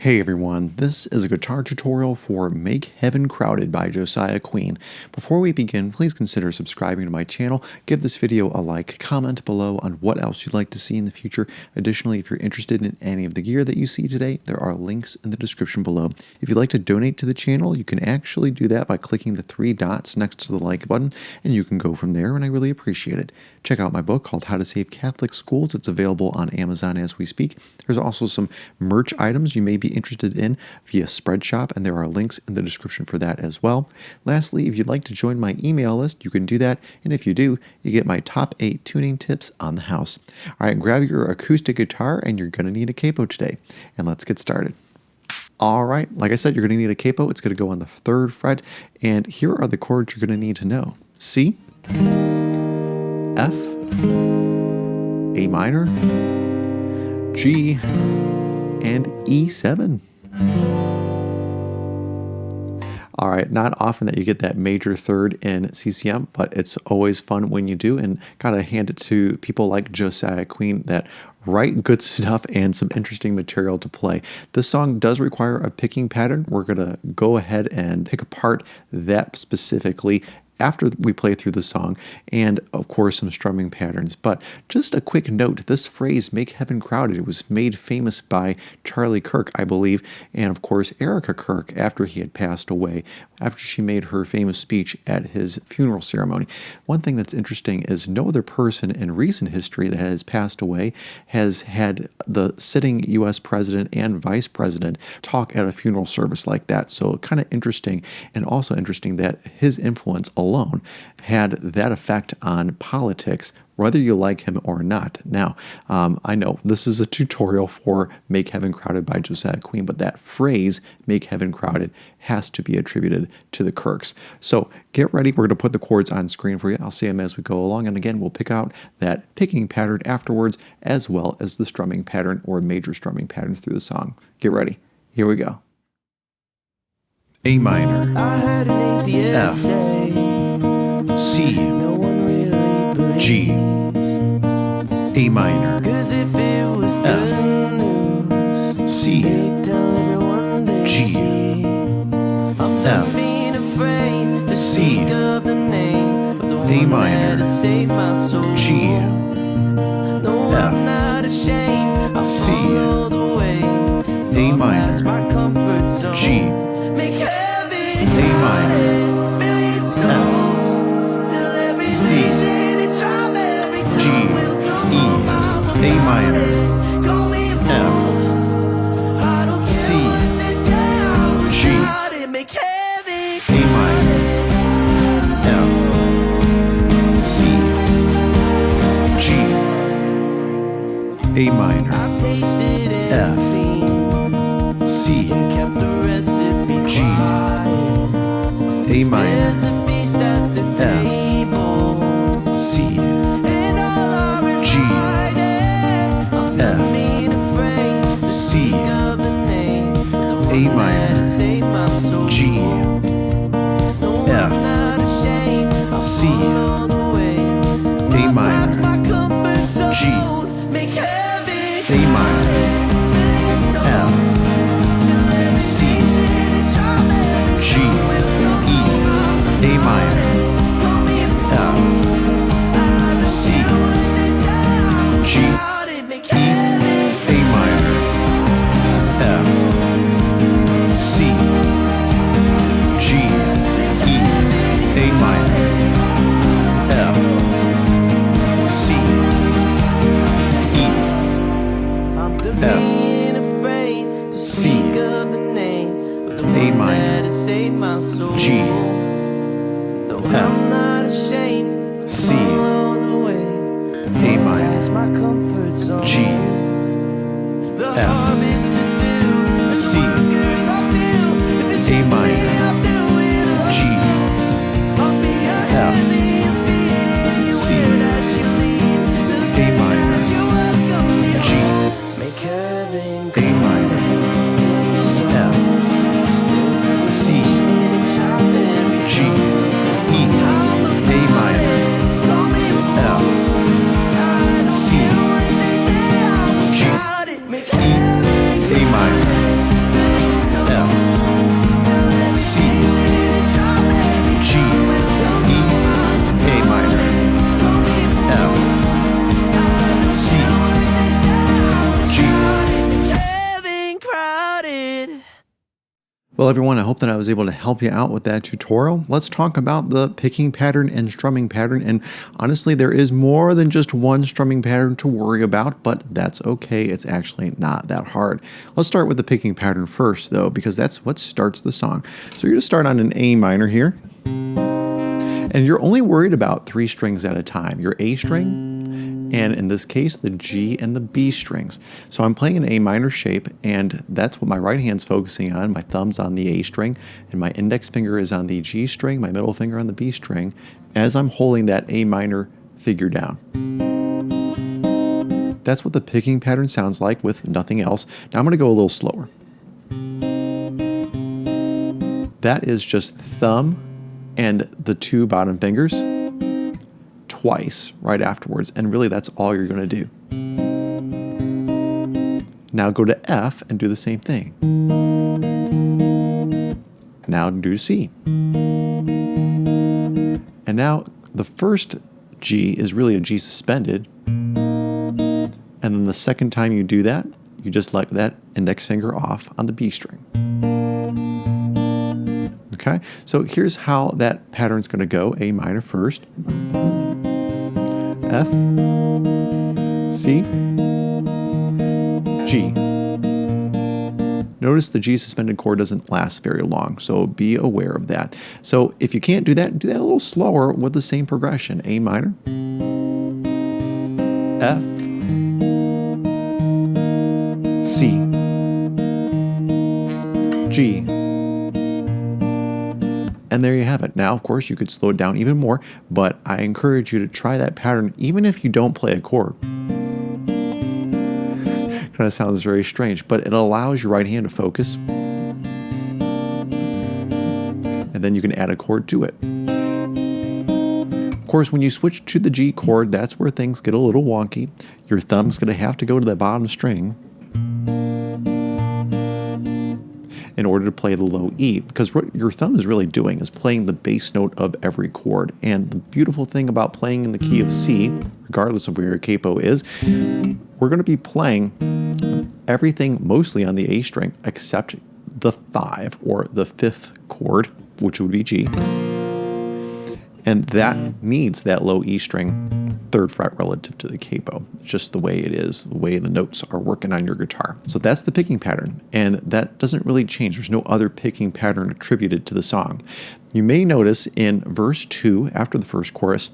Hey everyone, this is a guitar tutorial for Make Heaven Crowded by Josiah Queen. Before we begin, please consider subscribing to my channel, give this video a like, comment below on what else you'd like to see in the future. Additionally, if you're interested in any of the gear that you see today, there are links in the description below. If you'd like to donate to the channel, you can actually do that by clicking the three dots next to the like button, and you can go from there, and I really appreciate it. Check out my book called How to Save Catholic Schools. It's available on Amazon as we speak. There's also some merch items you may be interested in via Spreadshop, and there are links in the description for that as well. Lastly, if you'd like to join my email list, you can do that, and if you do, you get my top 8 tuning tips on the house. All right, grab your acoustic guitar, and you're going to need a capo today, and let's get started. All right, like I said, you're going to need a capo. It's going to go on the 3rd fret, and here are the chords you're going to need to know. C, F, A minor, G, and E7. All right, not often that you get that major third in CCM, but it's always fun when you do, and gotta hand it to people like Josiah Queen that write good stuff and some interesting material to play. This song does require a picking pattern. We're gonna go ahead and pick apart that specifically after we play through the song, and of course some strumming patterns. But just a quick note, this phrase, Make Heaven Crowded, it was made famous by Charlie Kirk, I believe, and of course Erica Kirk after he had passed away, after she made her famous speech at his funeral ceremony. One thing that's interesting is no other person in recent history that has passed away has had the sitting U.S. president and vice president talk at a funeral service like that. So kind of interesting, and also interesting that his influence alone had that effect on politics, whether you like him or not. Now, I know this is a tutorial for Make Heaven Crowded by Josiah Queen, but that phrase, Make Heaven Crowded, has to be attributed to the Kirks. So get ready. We're going to put the chords on screen for you. I'll say them as we go along. And again, we'll pick out that picking pattern afterwards, as well as the strumming pattern or major strumming patterns through the song. Get ready. Here we go. A minor, F, C, G, A minor, F, C, G, F, C, A minor, G, F, C, A minor, G, A minor, F, C, G, E, A minor, F, C, G, A minor, F, C, G, A minor, F, C, G, A minor, F, C, G, F, C, A minor, G, F, C, A minor, G, A minor, F, C, G, E, A minor, F, C, G, E, A minor, F, C, G, E, A minor, F, C, E, F, C, A minor, G, F, C, A minor, G, F, C, A minor, G, F, C, A minor, G, A minor, F, C, G, E, A minor, F, C, G, E, A minor, Well, everyone, I hope that I was able to help you out with that tutorial. Let's talk about the picking pattern and strumming pattern. And honestly, there is more than just one strumming pattern to worry about, but that's okay. It's actually not that hard. Let's start with the picking pattern first, though, because that's what starts the song. So you're going to start on an A minor here. And you're only worried about 3 strings at a time. Your A string, and in this case, the G and the B strings. So I'm playing an A minor shape, and that's what my right hand's focusing on. My thumb's on the A string, and my index finger is on the G string, my middle finger on the B string, as I'm holding that A minor figure down. That's what the picking pattern sounds like with nothing else. Now I'm going to go a little slower. That is just thumb and the 2 bottom fingers twice right afterwards, and really that's all you're going to do. Now go to F and do the same thing. Now do C. And now the first G is really a G suspended, and then the second time you do that, you just let that index finger off on the B string. Okay, so here's how that pattern's going to go. A minor first, F, C, G. Notice the G suspended chord doesn't last very long, so be aware of that. So if you can't do that a little slower with the same progression. A minor, F, C, G. And there you have it. Now, of course, you could slow it down even more, but I encourage you to try that pattern even if you don't play a chord. Kind of sounds very strange, but it allows your right hand to focus. And then you can add a chord to it. Of course, when you switch to the G chord, that's where things get a little wonky. Your thumb's going to have to go to the bottom string in order to play the low E, because what your thumb is really doing is playing the bass note of every chord. And the beautiful thing about playing in the key of C, regardless of where your capo is, we're going to be playing everything mostly on the A string except the 5 or the 5th chord, which would be G. And that needs that low E string 3rd fret relative to the capo. It's just the way it is, the way the notes are working on your guitar. So that's the picking pattern, and that doesn't really change. There's no other picking pattern attributed to the song. You may notice in verse 2, after the first chorus,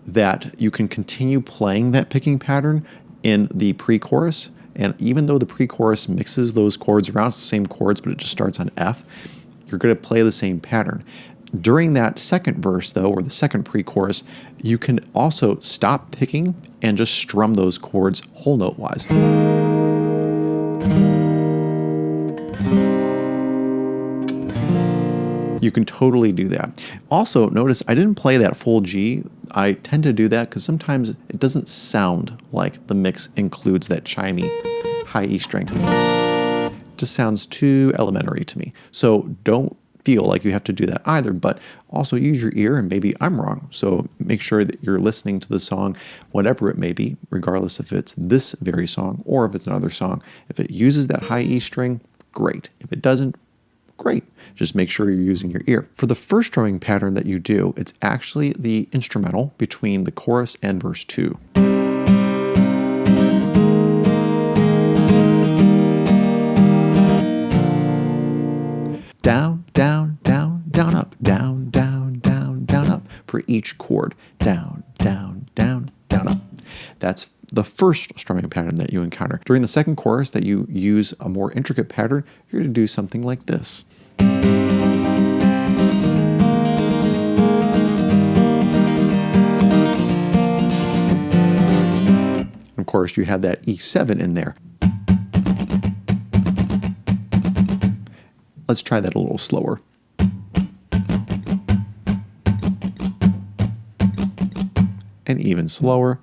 that you can continue playing that picking pattern in the pre-chorus, and even though the pre-chorus mixes those chords around, it's the same chords, but it just starts on F, you're going to play the same pattern. During that second verse, though, or the second pre-chorus, you can also stop picking and just strum those chords whole note-wise. You can totally do that. Also, notice I didn't play that full G. I tend to do that because sometimes it doesn't sound like the mix includes that chimey high E string. It just sounds too elementary to me. So don't feel like you have to do that either, but also use your ear, and maybe I'm wrong. So make sure that you're listening to the song, whatever it may be, regardless if it's this very song or if it's another song. If it uses that high E string, great. If it doesn't, great. Just make sure you're using your ear. For the first strumming pattern that you do, it's actually the instrumental between the chorus and verse 2. Down, down, down, down, up, down, down, down, down, up for each chord. Down, down, down, down, up. That's the first strumming pattern that you encounter. During the second chorus that you use a more intricate pattern, you're going to do something like this. Of course, you have that E7 in there. Let's try that a little slower. And even slower.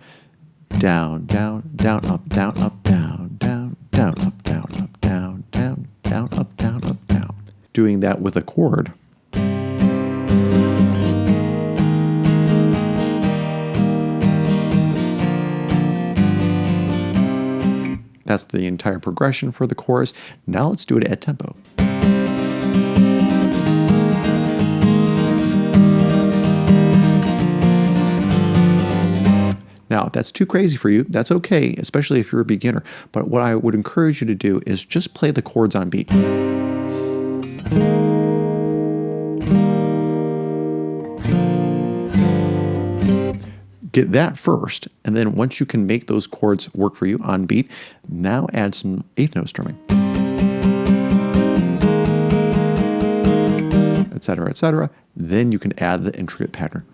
Down, down, down, up, down, up, down, down, down, up, down, up, down, down, down, up, down, up, down. Doing that with a chord. That's the entire progression for the chorus. Now let's do it at tempo. Now, if that's too crazy for you, that's okay, especially if you're a beginner. But what I would encourage you to do is just play the chords on beat. Get that first, and then once you can make those chords work for you on beat, now add some eighth note strumming, etc., etc. Then you can add the intricate pattern.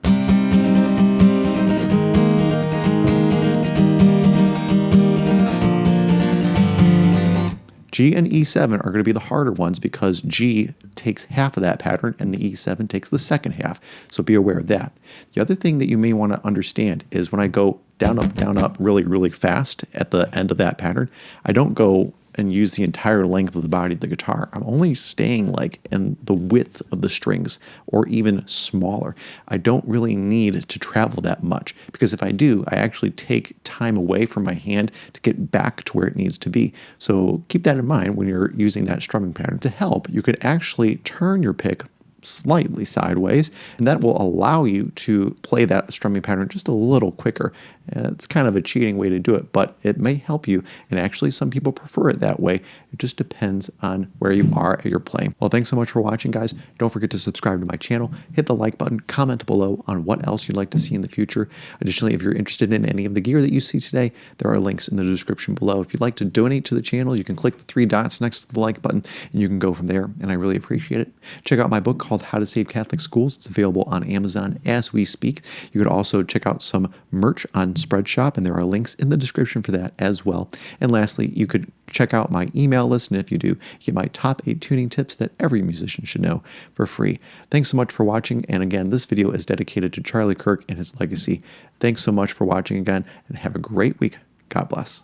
G and E7 are going to be the harder ones because G takes half of that pattern and the E7 takes the second half. So be aware of that. The other thing that you may want to understand is when I go down, up really, really fast at the end of that pattern, I don't go and use the entire length of the body of the guitar. I'm only staying like in the width of the strings or even smaller. I don't really need to travel that much because if I do, I actually take time away from my hand to get back to where it needs to be. So keep that in mind when you're using that strumming pattern. To help, you could actually turn your pick slightly sideways, and that will allow you to play that strumming pattern just a little quicker. It's kind of a cheating way to do it, but it may help you, and actually some people prefer it that way. It just depends on where you are at your playing. Well, thanks so much for watching, guys. Don't forget to subscribe to my channel, hit the like button, comment below on what else you'd like to see in the future. Additionally, if you're interested in any of the gear that you see today, there are links in the description below. If you'd like to donate to the channel, you can click the 3 dots next to the like button, and you can go from there, and I really appreciate it. Check out my book called How to Save Catholic Schools. It's available on Amazon as we speak. You could also check out some merch on Spreadshop, and there are links in the description for that as well. And lastly, you could check out my email list, and if you do, you get my top 8 tuning tips that every musician should know for free. Thanks so much for watching, and again, this video is dedicated to Charlie Kirk and his legacy. Thanks so much for watching again, and have a great week. God bless.